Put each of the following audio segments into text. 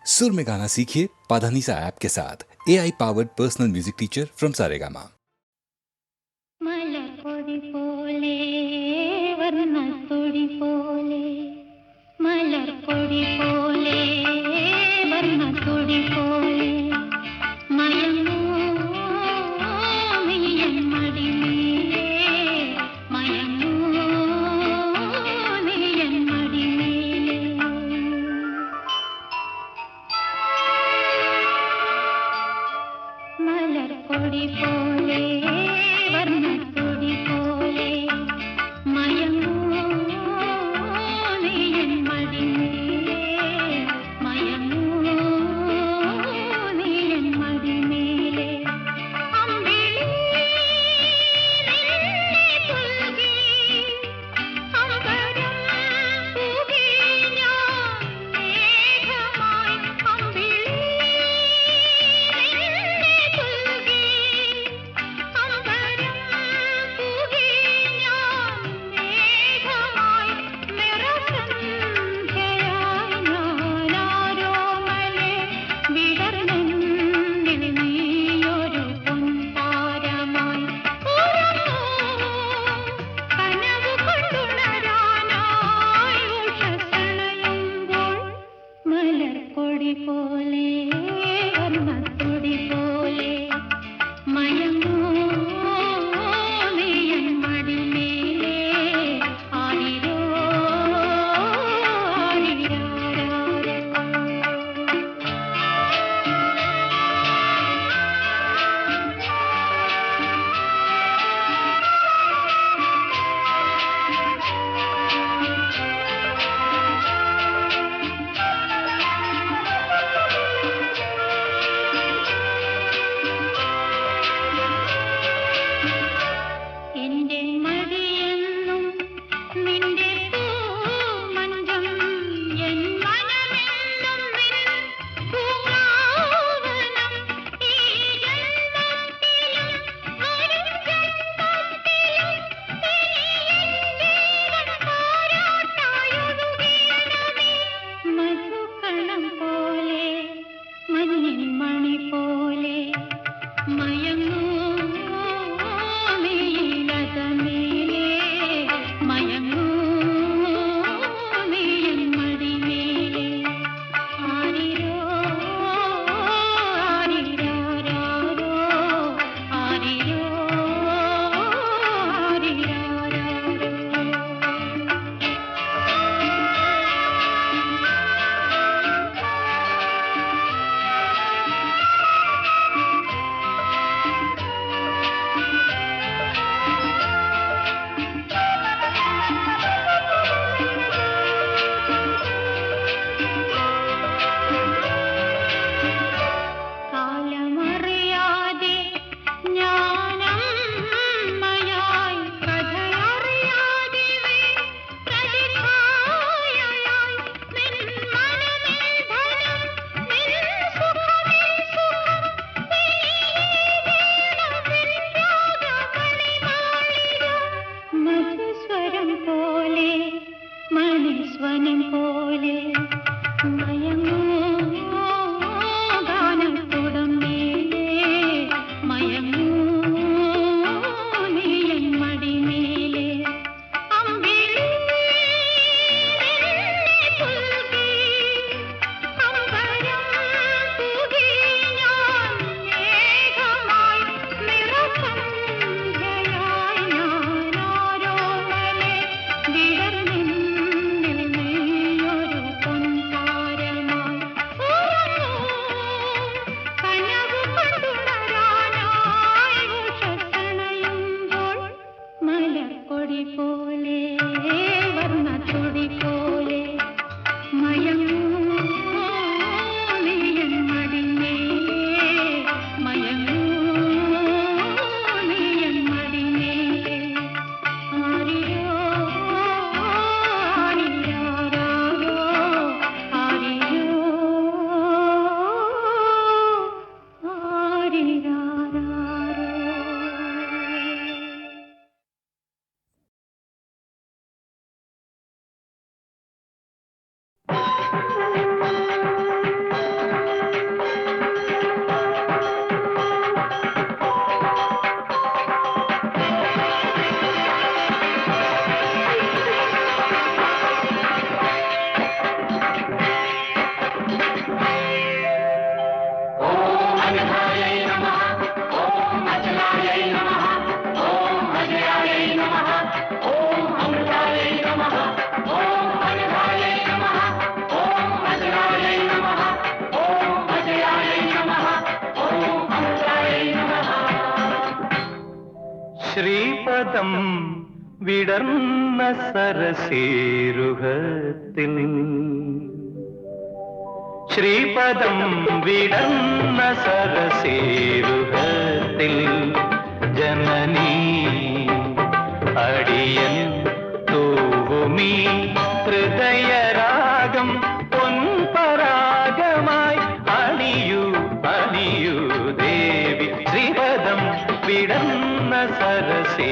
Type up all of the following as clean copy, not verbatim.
सुर में गाना सीखिए पाधानीसा ऐप के साथ। AI powered personal music teacher from Saregama. മലർപ്പൊടി പോലെ വർണ്ണത്തൊടി പോലെ മലർപ്പൊടി പോലെ വർണ്ണത്തൊടി പോലെ മയങ്ങൂ നീയൻ മടിമേലേ മയങ്ങൂ നീയൻ മടിമേലേ മലർപ്പൊടി പോലെ വർണ്ണത്തൊടി പോലെ മയങ്ങൂ നീയൻ മടിമേലേ മയങ്ങൂ നീയൻ മടിമേലേ അമ്പിളി നിന്നെ പുൽകി അമ്പരം പൂകി ഞാൻ മേഘമായി അമ്പിളി നിന്നെ പുൽകി അമ്പരം പൂകി ഞാൻ മേഘമായി നിറസന്ധ്യയായി ഞാനാരോമലേ വിടർന്നെന്നിൽ നീയൊരു പൊൻതാരമായി ഉറങ്ങൂ കനവു കൊണ്ടുണരാനായി ഉഷസ്സണയുമ്പോൾ മലർപ്പൊടി പോലെ വർണ്ണത്തൊടി പോലെ മയങ്ങൂ നീയൻ മടിമേലേ ആരിരോ ആരിരാരാരോ ശ്രീപദം വിടർന്ന സരസീരുഹത്തിൽ ശ്രീപദം വിടർന്ന സരസീരുഹത്തിൽ ജനനീ അടിയൻ തൂവുമീ ഹൃദയരാഗം പൊൻപരാഗമായി അണിയൂ അണിയൂ ദേവി ശ്രീപദം വിടർന്ന സരസീരുഹത്തിൽ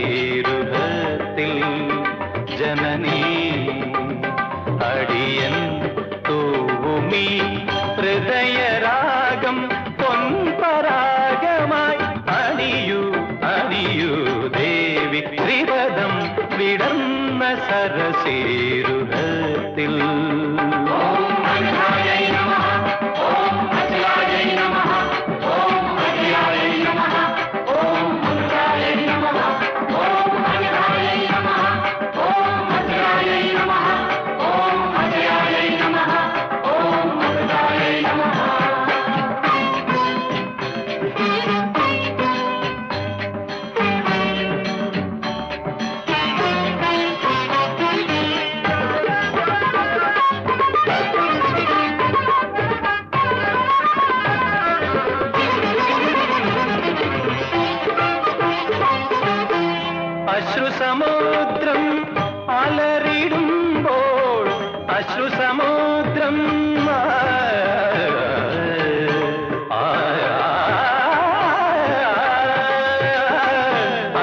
ജനനീ അടിയൻ തൂവുമീ ഹൃദയരാഗം പൊൻപരാഗമായി അണിയൂ അണിയൂ ദേവി ശ്രീപദം വിടർന്ന സരസീരുഹത്തിൽ അശ്രുസമുദ്രം അലറിടുമ്പോൾ അശ്രുസമുദ്രം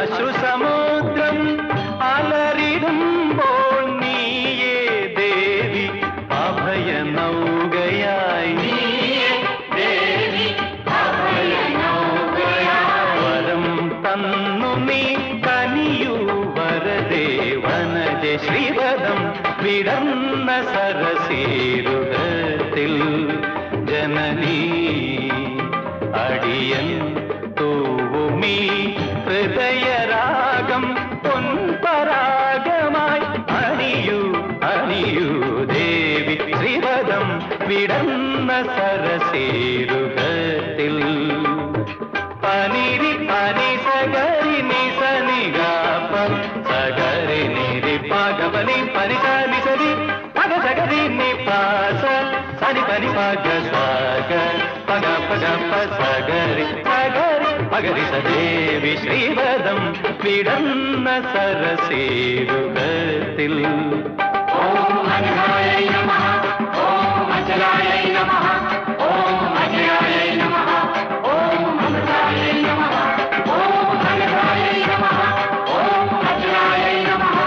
അശ്രുസമുദ്രം അലറിടുമ്പോൾ നീയേ ദേവി അഭയനൗകയായി വരം തന്നു നീ കനിയൂ വരദേ വനജ ശ്രീപദം വിടർന്ന സരസീരുഹത്തിൽ ജനനീ അടിയൻ തൂവുമീ ഹൃദയരാഗം പൊൻപരാഗമായി അണിയൂ അണിയൂ ദേവി ശ്രീപദം വിടർന്ന സരസീരുഹത്തിൽ പനിരി പനി സഗരി നിസ നിഗാപ സഗരി നിരി പാഗപനി പനി സനി സരി പഗ സഗരി നിപാസ സനി പനി പഗ സഗ പഗ പഗ പ സഗരി സഗരി പഗരി സദേവി ശ്രീപദം വിടർന്ന സരസീരുഹത്തിൽ ഓം അനഘായൈ നമഃ ഓം അചലായൈ നമഃ ഓം അജയായൈ നമഃ ഓം അമൃതായൈ നമഃ ഓം അനഘായൈ നമഃ ഓം അചലായൈ നമഃ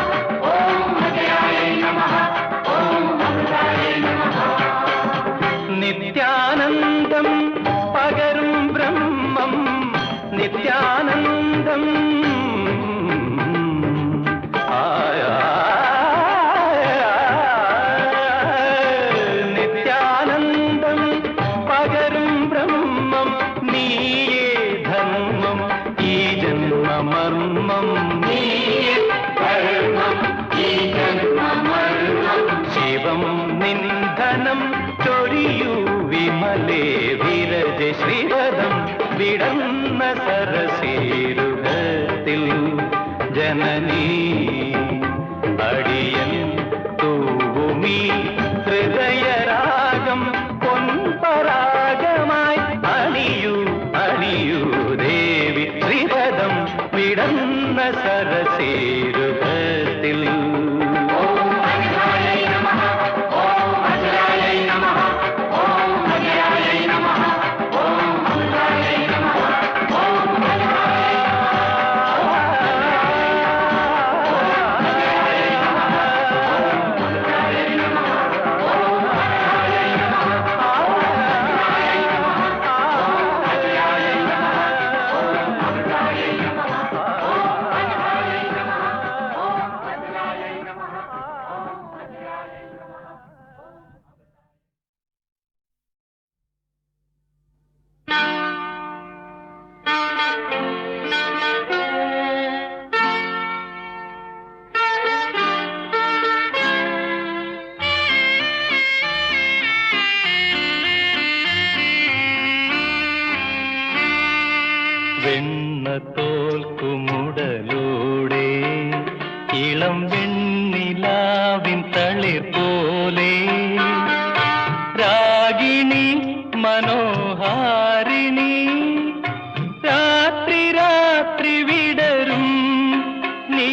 ഓം അജയായൈ നമഃ ഓം അമൃതായൈ നമഃ നിത്യാനന്ദം പകരും ബ്രഹ്മം നിത്യാനന്ദം നിത്യാനന്ദം പകരും ബ്രഹ്മം നീയേ ധർമ്മം ഈ ജന്മമർമ്മം ശിവം നിന്ധനം ചൊരിയൂ വിമലേ വിരജ ശ്രീപദം വിടർന്ന സരസീരുഹത്തിൽ ജനനീ അടിയൻ തൂവുമീ ഹൃദയരാഗം പൊൻപരാഗമായി അണിയൂ അണിയൂ ദേവി ശ്രീപദം വിടർന്ന സരസീരുഹത്തിൽ വെണ്ണ തോൽക്കുമുടലോ മനോഹാരിണി രാത്രി രാത്രി വിടരും നീ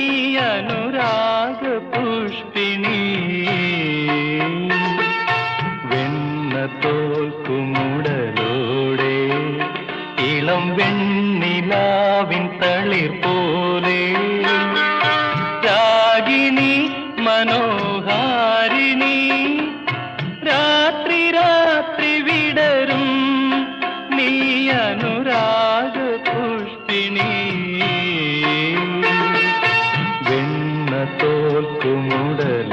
അനുരാഗ പുഷ്പിണി വെണ്ണ തോൽക്കുമുടലോടെ ഇളം വെണ്ണിലാവിൻ തളിർ പോലെ രാഗിണി മനോഹാരിണി രാത്രി രാത്രി വിടരും നീ അനുരാഗ പുഷ്പിണി വെണ്ണ തോൽക്കുമുടലോടെ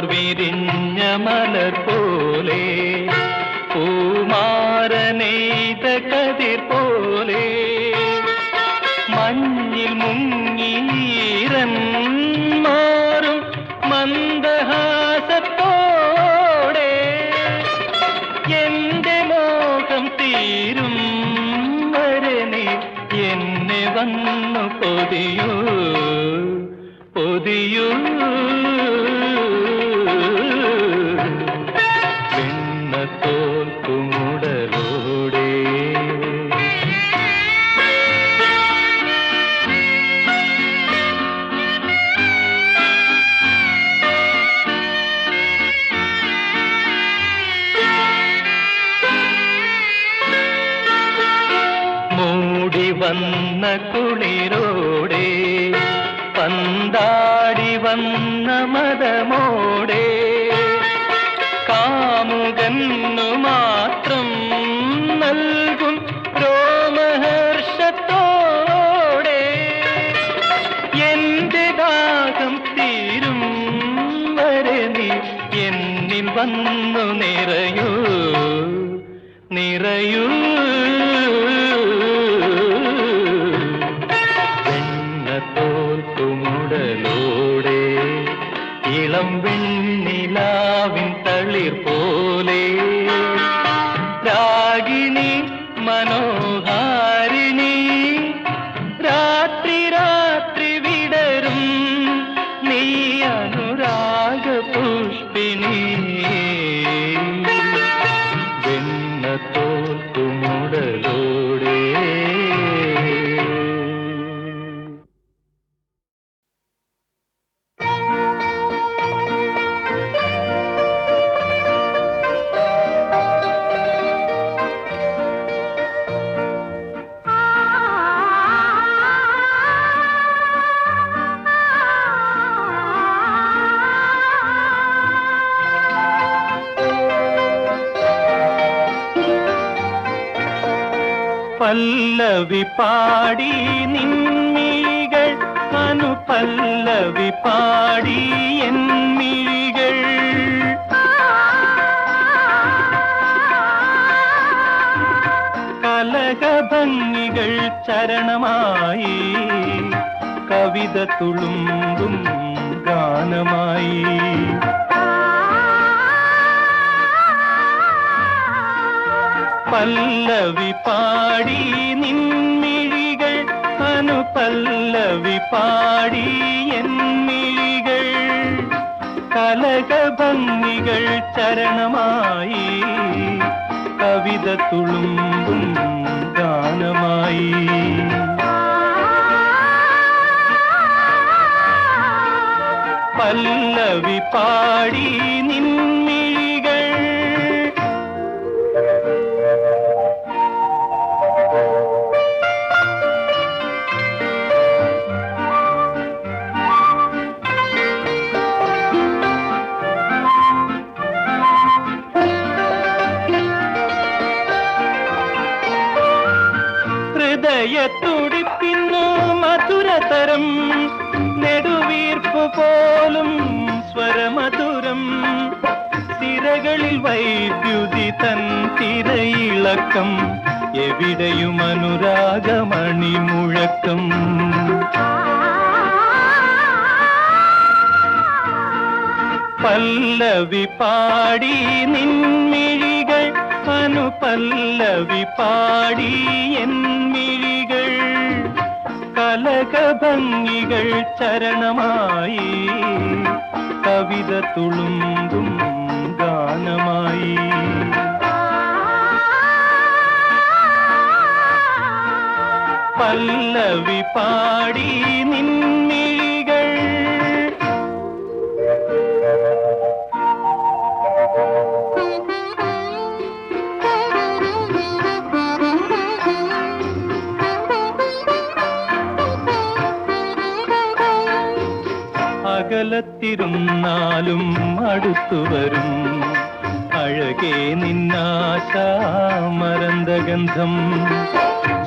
വിരിഞ്ഞ മലർ പോലെ പൂമാരനെയ്ത കതിർ പോലെ മഞ്ഞിൽ മുങ്ങീരൻ മാറും മന്ദഹാസത്തോടെ എന്റെ മോഹം തീരും വരനെ എന്നെ വന്നു പൊതിയൂ പൊതിയൂ തോൽക്കുമുടലോടെ മൂടി വന്ന കുളിരോടെ പന്താടി വന്ന മദമോടെ കാമുകന്നു മാത്രം നൽകും രോമഹർഷത്തോടെ എന്റെ ദാഹം തീരും വരെ നീ എന്നിൽ വന്നു നിറയൂ നിറയൂ വെണ്ണ തോൽക്കുമുടലോടെ ഇളം വെണ്ണിലാവിൻ തളിർ പോലെ രാഗിണി മനോഹാരിണി രാത്രി രാത്രി വിടരും നീ അനുരാഗ പുഷ്പിണി വെണ്ണ തോൽക്കുമുടലോടെ പല്ലവി പാടി നിൻമിഴികൾ അനുപല്ലവി പാടി എന്മിഴികൾ കലകഭംഗികൾ ചരണമായി കവിത തുളുമ്പും ഗാനമായി പല്ലവി പാടി നിൻമിഴികൾ അനുപല്ലവി പാടി എന്മിഴികൾ കലകഭംഗികൾ ചരണമായി കവിത തുളുമ്പും ഗാനമായി പല്ലവി പാടി നിൻമിഴികൾ ഹൃദയത്തുടിപ്പിന്നു മധുരതരം നെടുവീർപ്പു പോലും സ്വരമധുരം സിരകളിൽ വൈദ്യുതി തൻ തിരയിളക്കം എവിടെയും അനുരാഗമണി മുഴക്കം പല്ലവി പാടി നിൻമിഴികൾ അനുപല്ലവി പാടി എന്മിഴികൾ കലകഭംഗികൾ ചരണമായി കവിത തുളുമ്പും ഗാനമായി പല്ലവി പാടി നിൻമിഴികൾ അകലത്തിരുന്നാലും അടുത്തു വരും അഴകേ നിന്നാശാമരന്തഗന്ധം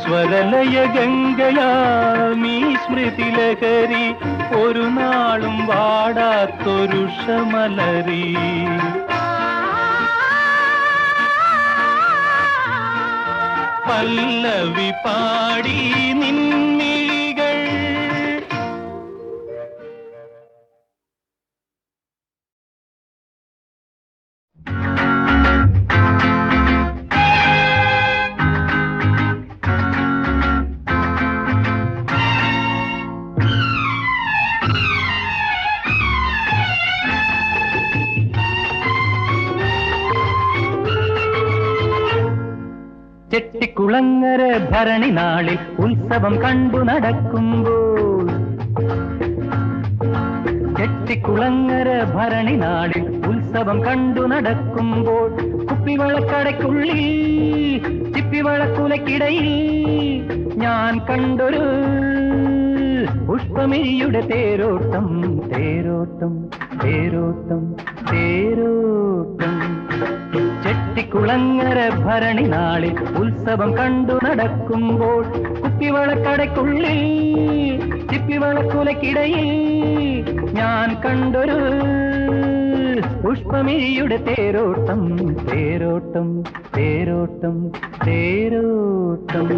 സ്വരലയ ഗംഗയാമീ സ്മൃതിലഹരി ഒരു നാളും വാടാത്തൊരു ഷമലരി പല്ലവി പാടി നിൻമിഴികൾ ചെട്ടിക്കുളങ്ങര ഭരണി നാളിൽ ഉത്സവം കണ്ടു നടക്കുമ്പോൾ ചെട്ടിക്കുളങ്ങര ഭരണി നാളിൽ ഉത്സവം കണ്ടു നടക്കുമ്പോൾ കുപ്പിവളക്കടയ്ക്കുള്ളിൽ ചിപ്പിവളക്കുലക്കിടയിൽ ഞാൻ കണ്ടൊരു പുഷ്പമിഴിയുടെ തേരോട്ടം തേരോട്ടം തേരോട്ടം തേരോട്ടം ചെട്ടിക്കുളങ്ങര ഭരണി നാളിൽ ഉത്സവം കണ്ടു നടക്കുമ്പോൾ കുപ്പിവളക്കടയ്ക്കുള്ളിൽ ചിപ്പിവളക്കുലക്കിടയിൽ ഞാൻ കണ്ടൊരു പുഷ്പമിഴിയുടെ തേരോട്ടം തേരോട്ടം തേരോട്ടം തേരോട്ടം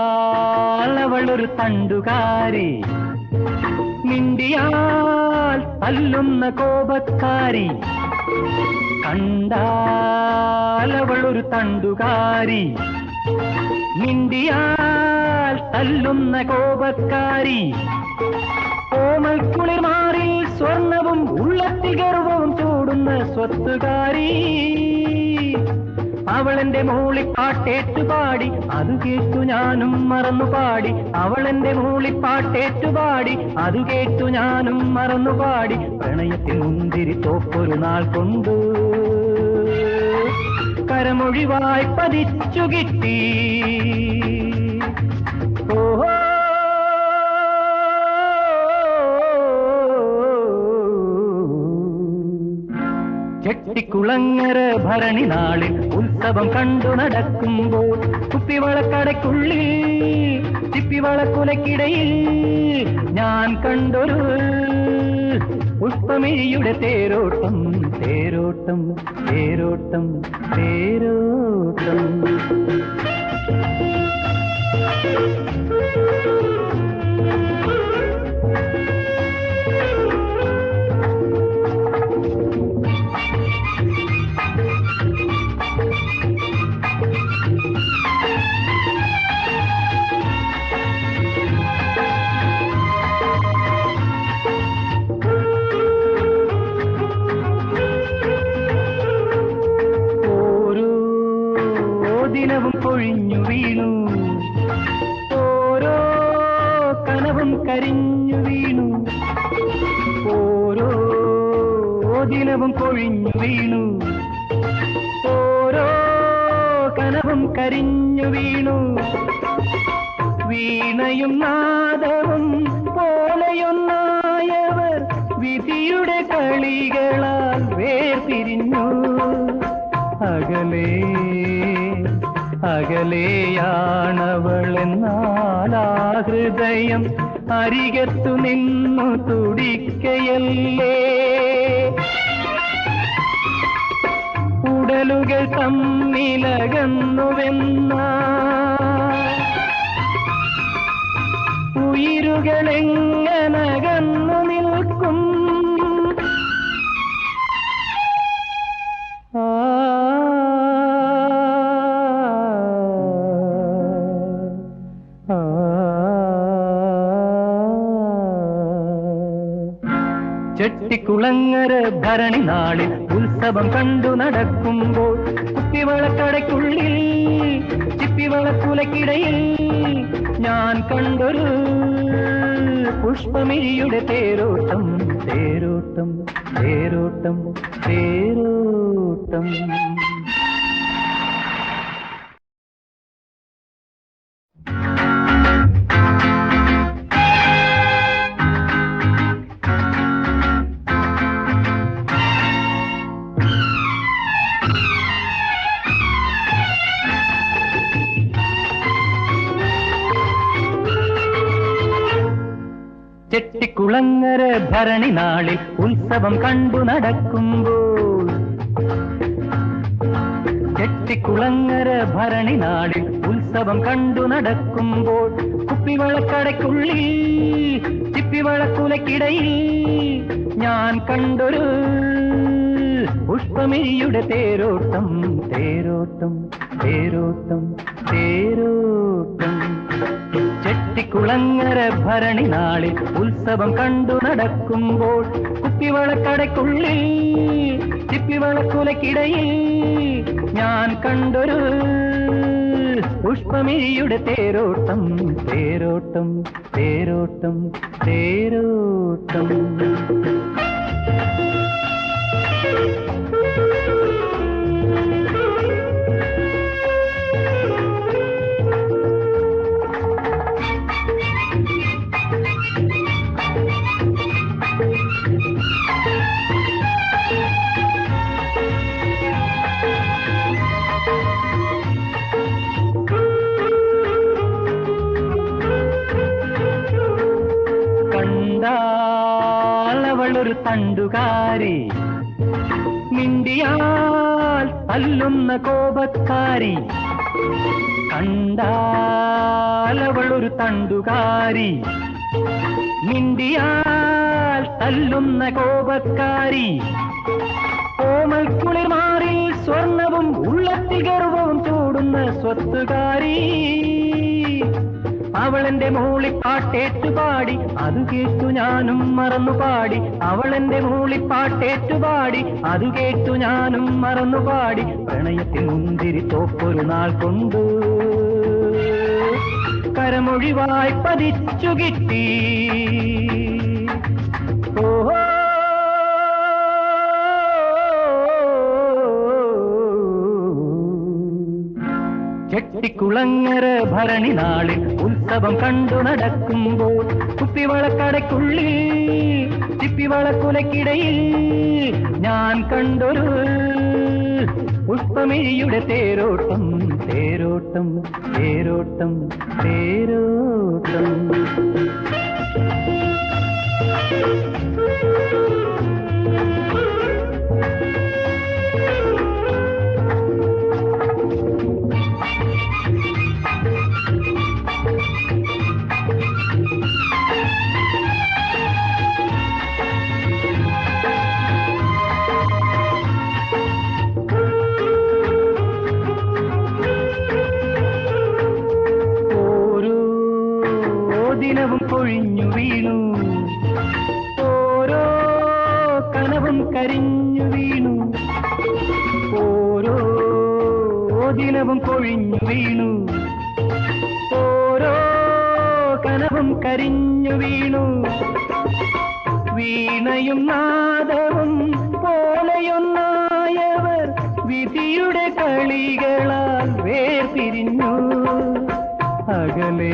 കണ്ടാളവളൊരു തണ്ടുകാരി മിണ്ടിയാൽ തല്ലുന്ന കോപക്കാരി കണ്ടാളവളൊരു തണ്ടുകാരി മിണ്ടിയാൽ തല്ലുന്ന കോപക്കാരി കോമൽ കുളിർമാറിൽ സ്വർണവും ഉള്ളത്തിൽ ഗർവവും ചൂടുന്ന സ്വത്തുകാരി അവളെന്റെ മൂളിപ്പാട്ടേറ്റുപാടി അത് കേട്ടു ഞാനും മറന്നുപാടി അവളെന്റെ മൂളിപ്പാട്ടേറ്റുപാടി അത് കേട്ടു ഞാനും മറന്നുപാടി പ്രണയത്തിൽ മുന്തിരി തോപ്പൊരു നാൾ കൊണ്ടു കരമൊഴിവായി പതിച്ചു കിട്ടി ഓഹോ ചെട്ടിക്കുളങ്ങര ഭരണി നാളിൽ ഉത്സവം കണ്ടു നടക്കുമ്പോൾ കുപ്പിവളക്കടയ്ക്കുള്ളിൽ ചിപ്പിവളക്കുലക്കിടയിൽ ഞാൻ കണ്ടൊരു പുഷ്പമിഴിയുടെ തേരോട്ടം തേരോട്ടം തേരോട്ടം തേരോട്ടം ദിനവും കൊഴിഞ്ഞു വീണു ഓരോ കനവും കരിഞ്ഞു വീണു ഓരോ ദിനവും കൊഴിഞ്ഞു വീണു ഓരോ കനവും കരിഞ്ഞു വീണു വീണയും നാദവും പോലെയൊന്നായവർ വിധിയുടെ കളികളാൽ വേർപിരിഞ്ഞു. അകലേ അകലെയാണവളെന്നാലാ ഹൃദയം അരികത്തു നിന്നു തുടിക്കയല്ലേ. ഉടലുകൾ തമ്മിലകന്നുവെന്ന ഉയിരുകളെങ്ങനകന്നു നിൽക്കും. ചെട്ടിക്കുളങ്ങര ഭരണി നാളിൽ ഉത്സവം കണ്ടു നടക്കുമ്പോൾ കുപ്പിവളക്കടയ്ക്കുള്ളിൽ ചിപ്പിവളക്കുലക്കിടയിൽ ഞാൻ കണ്ടൊരു പുഷ്പമിഴിയുടെ തേരോട്ടം തേരോട്ടം തേരോട്ടം തേരോട്ടം. ചെട്ടിക്കുളങ്ങര ഭരണി നാളിൽ ഉത്സവം കണ്ടു നടക്കുമ്പോൾ ചെട്ടിക്കുളങ്ങര ഭരണി നാളിൽ ഉത്സവം കണ്ടു നടക്കുമ്പോൾ കുപ്പിവളക്കടയ്ക്കുള്ളിൽ ചിപ്പിവളക്കുലക്കിടയിൽ ഞാൻ കണ്ടൊരു പുഷ്പമിഴിയുടെ തേരോട്ടം തേരോട്ടം തേരോട്ടം തേരോട്ടം. ചെട്ടിക്കുളങ്ങര ഭരണി നാളിൽ ഉത്സവം കണ്ടു നടക്കുമ്പോൾ കുപ്പിവളക്കടയ്ക്കുള്ളിൽ ചിപ്പിവളക്കുലക്കിടയിൽ ഞാൻ കണ്ടൊരു പുഷ്പമിഴിയുടെ തേരോട്ടം തേരോട്ടം തേരോട്ടം തേരോട്ടം. അവളൊരു തണ്ടുകാരി, മിണ്ടിയാൽ തല്ലുന്ന കോപക്കാരി. കണ്ടാലവളൊരു തണ്ടുകാരി, മിണ്ടിയാൽ തല്ലുന്ന കോപക്കാരി. കോമൽ കുളിർമാറിൽ സ്വർണവും ഉള്ളത്തിൽ ഗർവവും ചൂടുന്ന സ്വത്തുകാരി. അവളെന്റെ മൂളിപ്പാട്ടേറ്റുപാടി, അത് കേട്ടു ഞാനും മറന്നുപാടി. അവളെന്റെ മൂളിപ്പാട്ടേറ്റുപാടി, അത് കേട്ടു ഞാനും മറന്നുപാടി. പ്രണയത്തിൽ മുന്തിരി തോപ്പൊരു നാൾ കൊണ്ടു കരമൊഴിവായി പതിച്ചു കിട്ടി. ഓഹോ ചെട്ടിക്കുളങ്ങര ഭരണി നാളിൽ ഉത്സവം കണ്ടു നടക്കുമ്പോൾ കുപ്പിവളക്കടയ്ക്കുള്ളിൽ ചിപ്പിവളക്കുലക്കിടയിൽ ഞാൻ കണ്ടൊരു പുഷ്പമിഴിയുടെ തേരോട്ടം തേരോട്ടം തേരോട്ടം തേരോട്ടം. ദിനവും കൊഴിഞ്ഞു വീണു, ഓരോ കനവും കരിഞ്ഞു വീണു. ഓരോ ദിനവും കൊഴിഞ്ഞു വീണു, ഓരോ കനവും കരിഞ്ഞു വീണു. വീണയും നാദവും പോലെയൊന്നായവർ വിധിയുടെ കളികളാൽ വേർപിരിഞ്ഞു. അകലേ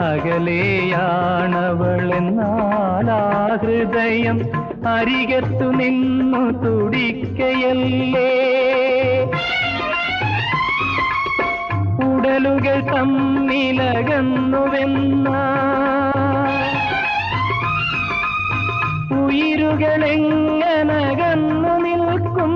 അകലെയാണവളെന്നാലാ ഹൃദയം അരികത്തു നിന്നു തുടിക്കയല്ലേ. ഉടലുകൾ തമ്മിലകന്നുവെന്ന ഉയിരുകളെങ്ങനകന്നു നിൽക്കും.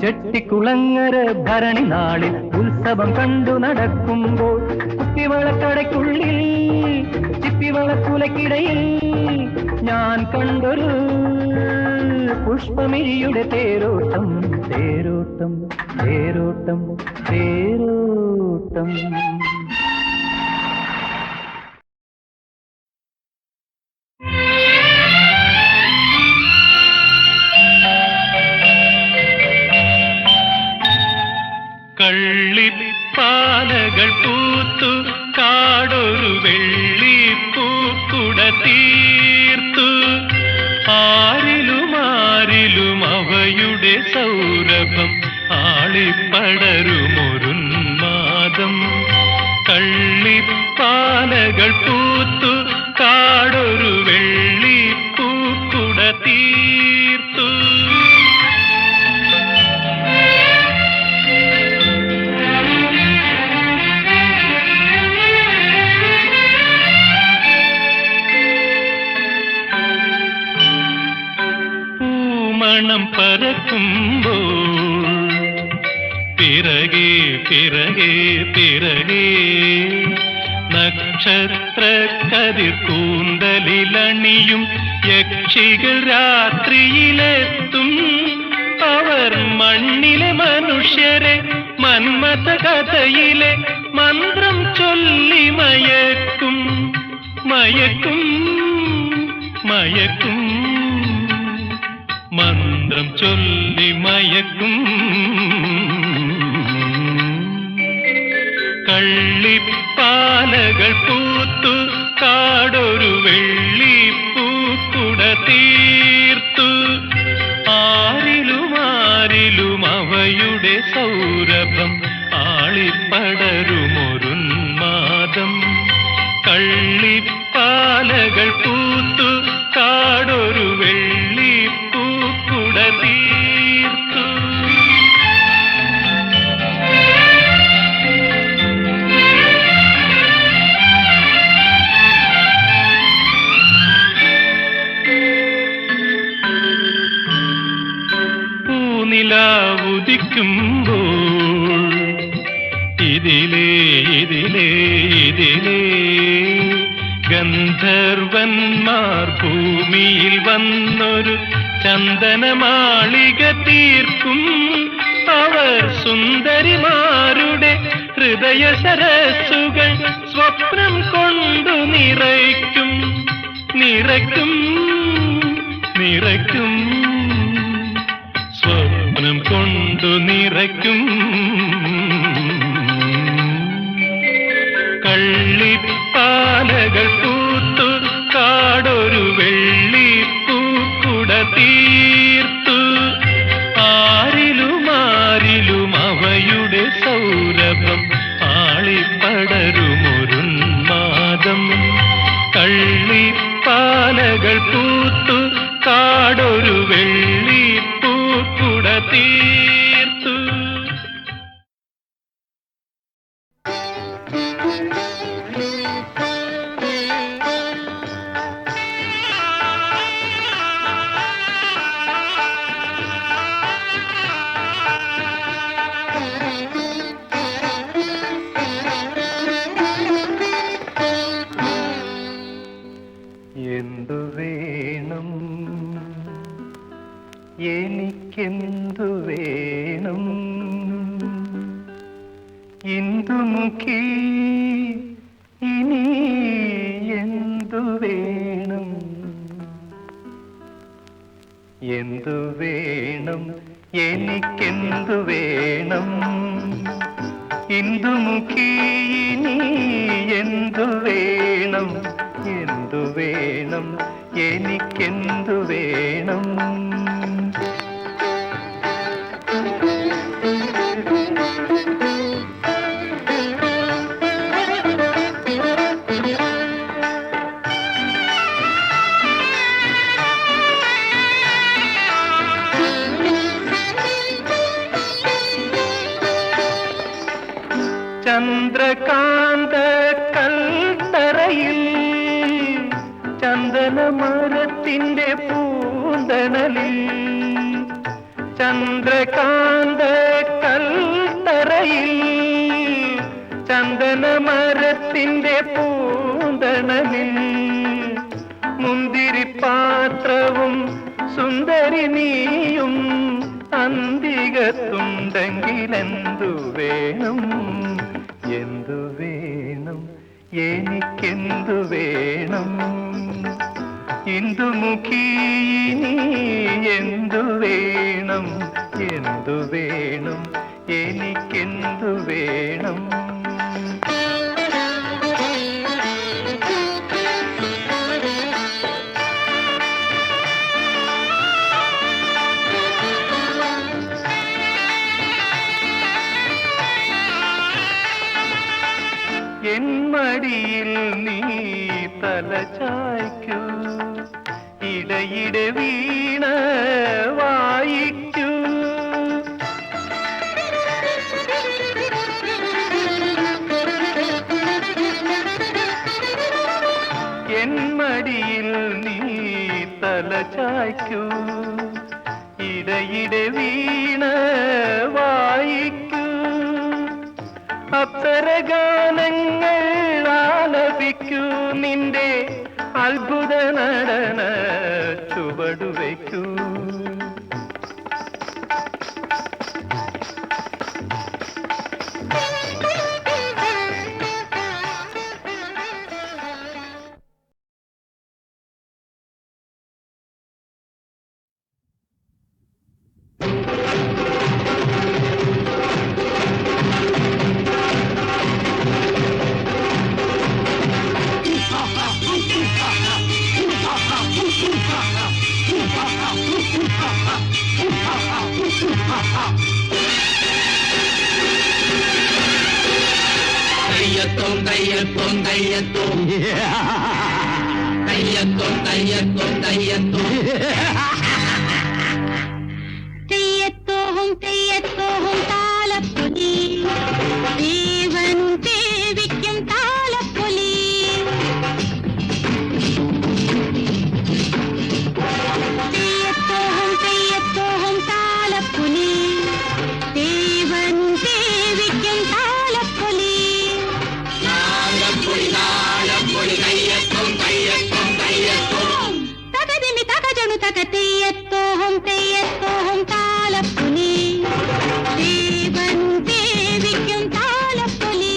ചെട്ടിക്കുളങ്ങര ഭരണി നാളിൽ ഉത്സവം കണ്ടു നടക്കുമ്പോൾ കുപ്പിവളക്കടയ്ക്കുള്ളിൽ ചിപ്പിവളക്കുലക്കിടയിൽ ഞാൻ കണ്ടൊരു പുഷ്പമിഴിയുടെ തേരോട്ടം തേരോട്ടം തേരോട്ടം തേരോട്ടം. കള്ളിപ്പാലകൾ പൂത്തു കാടൊരു വെള്ളിപ്പൂക്കുട തീർത്തു. ആരിലും അവയുടെ സൗരഭം ആളിപ്പടരുമൊരുന്മാദം. കള്ളിപ്പാലകൾ പൂത്തു കാടൊരു വെള്ളിപ്പൂക്കുട തീർത്തു. മണം പരക്കുമ്പോൾ പിറകെ പിറകെ പിറകെ നക്ഷത്ര കതിർ കൂന്തലിലണിയും യക്ഷികൾ രാത്രിയിലെത്തും. അവർ മണ്ണിലെ മനുഷ്യരെ മന്മഥ കഥയിലെ മന്ത്രം ചൊല്ലി മയക്കും മയക്കും മയക്കും. മന്ത്രം ചൊല്ലി മയക്കും. കള്ളിപ്പാലകൾ പൂത്തു കാടൊരു വെള്ളിപ്പൂക്കുട തീർത്തു. ആരിലും അവയുടെ സൗരഭം ആളിപ്പടരുമൊരുന്മാദം. കള്ളിപ്പാലകൾ പൂത്തു കാടൊരു വെള്ളിപ്പൂക്കുട തീർത്തു. പൂനിലാവുദിക്കുമ്പോൾ ഇതിലേ ഇതിലേ ഇതിലേ ഗന്ധർവന്മാർ ഭൂമിയിൽ വന്നൊരു ചന്ദനമാളിക തീർക്കും. അവർ സുന്ദരിമാരുടെ ഹൃദയ സരസ്സുകൾ സ്വപ്നം കൊണ്ടു നിറയ്ക്കും നിറയ്ക്കും നിറയ്ക്കും. സ്വപ്നം കൊണ്ടു നിറയ്ക്കും. കള്ളിപ്പാലകൾ പൂത്തു കാടൊരു വെള്ളിപ്പൂക്കുട തീർത്തു. ആരിലും അവയുടെ സൗരഭം ആളിപ്പടരുമൊരുന്മാദം. കള്ളിപ്പാലകൾ പൂത്തു കാടൊരു വെള്ളിപ്പൂക്കുട തീർത്തു. എന്തു വേണം എനിക്കെന്തു വേണം ഇന്ദുമുഖി ഇനി എന്തു വേണം എന്തു വേണം എനിക്കെന്തു വേണം ഇന്ദുമുഖി ഇനി എന്തു വേണം എന്തു വേണം എനിക്കെന്തു വേണം ചന്ദ്രകാന്ത കൽത്തറയിൽ ചന്ദനമരത്തിൻ്റെ പൂന്തണലിൽ ചന്ദ്രകാന്ത കൽത്തറയിൽ ചന്ദനമരത്തിൻ്റെ പൂന്തണലിൽ മുന്തിരിപ്പാത്രവും സുന്ദരി നീയും അന്തികത്തുണ്ടെങ്കിലെന്തു വേണം എന്തു വേണം എനിക്കെന്തു വേണം ഇന്ദുമുഖി നീ എന്തു വേണം എന്തു വേണം എനിക്കെന്തു വേണം എൻ മടിയിൽ നീ തല ചായ്ക്കൂ ഇടയിടെ വീണ വായിക്കൂ എൻ മടിയിൽ നീ തല ചായ്ക്കൂ ഇടയിടെ വീണ വായിക്കൂ അപ്സരഗാനങ്ങൾ ആലപിക്കൂ നിന്റെ അത്ഭുത നടന ചുവടുവയ്ക്കൂ തെയ്യത്തോഹും തെയ്യത്തോഹും താലപ്പൊലി ദേവനും ദേവിക്കും താലപ്പൊലി തെയ്യത്തോഹും തെയ്യത്തോഹും താലപ്പൊലി ദേവനും ദേവിക്കും താലപ്പൊലി തകതിമി തകജണു തക തെയ്യത്തോഹും തെയ്യത്തോഹും താലപ്പൊലി ദേവനും ദേവിക്കും താലപ്പൊലി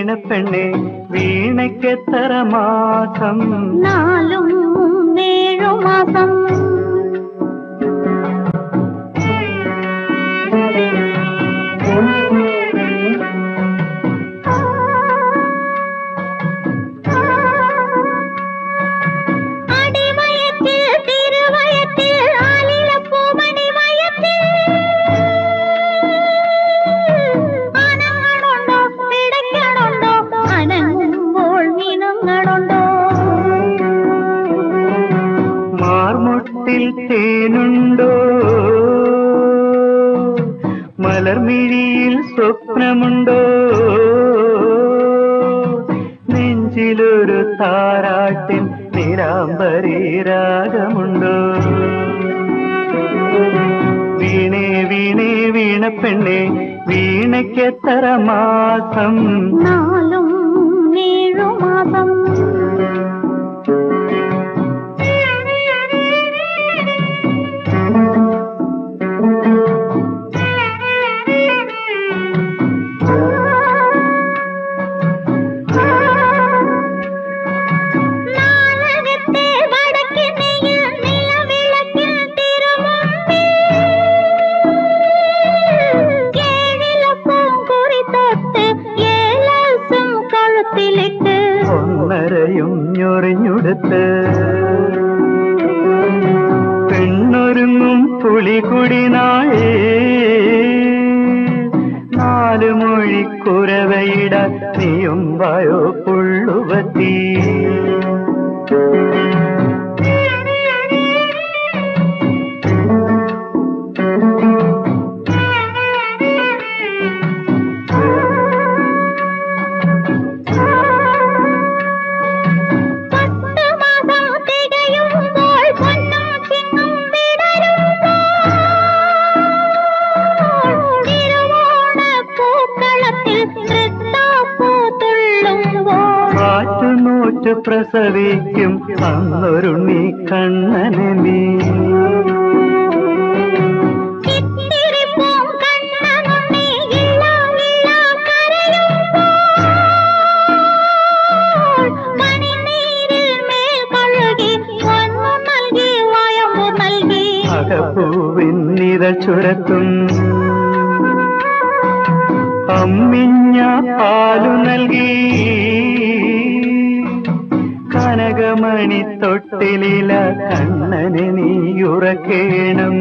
വീണപ്പെണ്ണെ വീണയ്ക്കെത്ര മാസം? 4 7 മാസം. മാർമുട്ടിൽ തേനുണ്ടോ? മലർമിഴിയിൽ സ്വപ്നമുണ്ടോ? നെഞ്ചിലൊരു താരാട്ടിൻ നിരാമ്പരി രാഗമുണ്ടോ? വീണേ വീണേ വീണപ്പെണ്ണെ വീണയ്ക്കെത്ര മാസം? 4 7 മാസം. ഒന്നരയും ഞൊറിഞ്ഞുടുത്ത് പെണ്ണൊരുങ്ങും പുളികുടിനാളേ 4 മൊഴിക്കുരവയിട നീയും വായോ പുള്ളുവത്തി. മാറ്റുനൂറ്റ് പ്രസവിക്കും അന്നൊരുണ്ണി കണ്ണനെ നീ. അകപ്പൂവിൻ നിര ചുരത്തും അമ്മിഞ്ഞ പാലു നൽകി കനകമണി തൊട്ടിലില കണ്ണനെ നീയുറക്കേണം.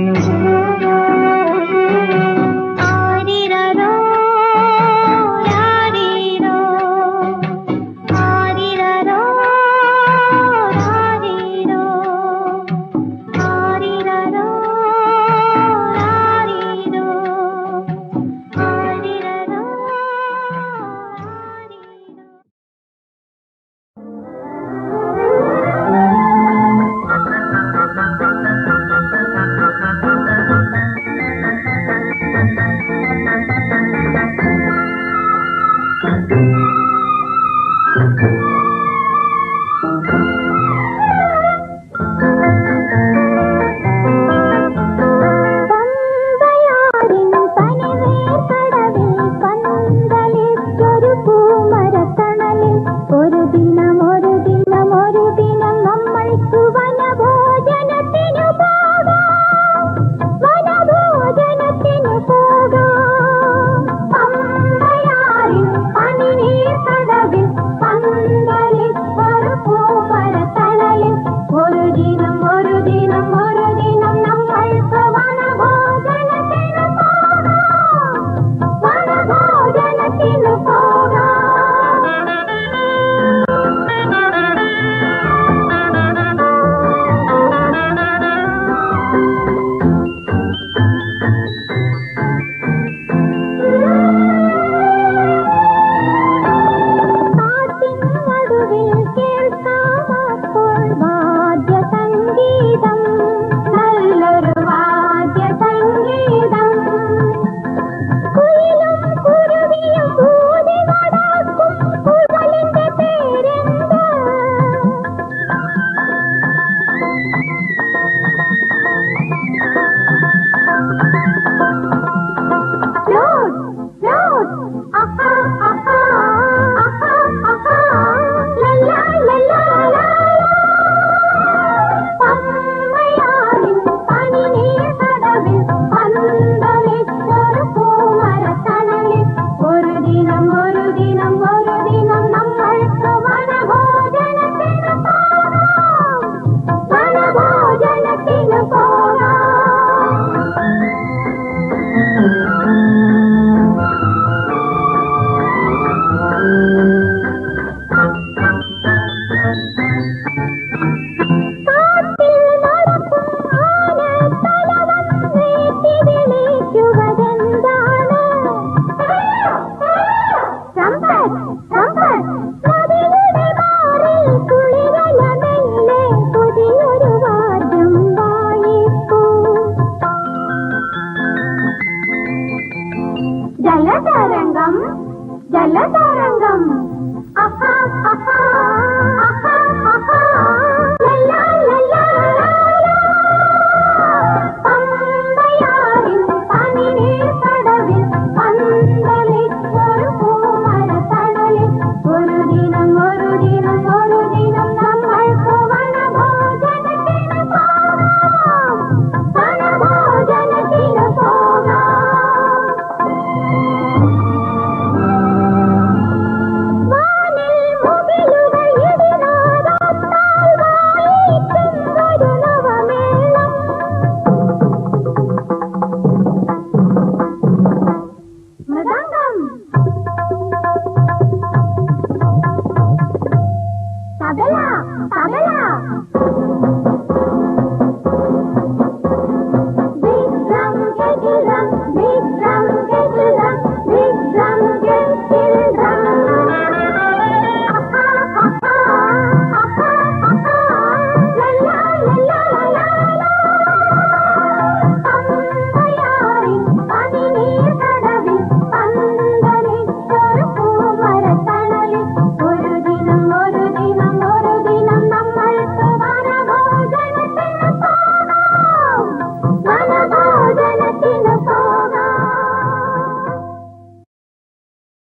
സമ്പത്ത്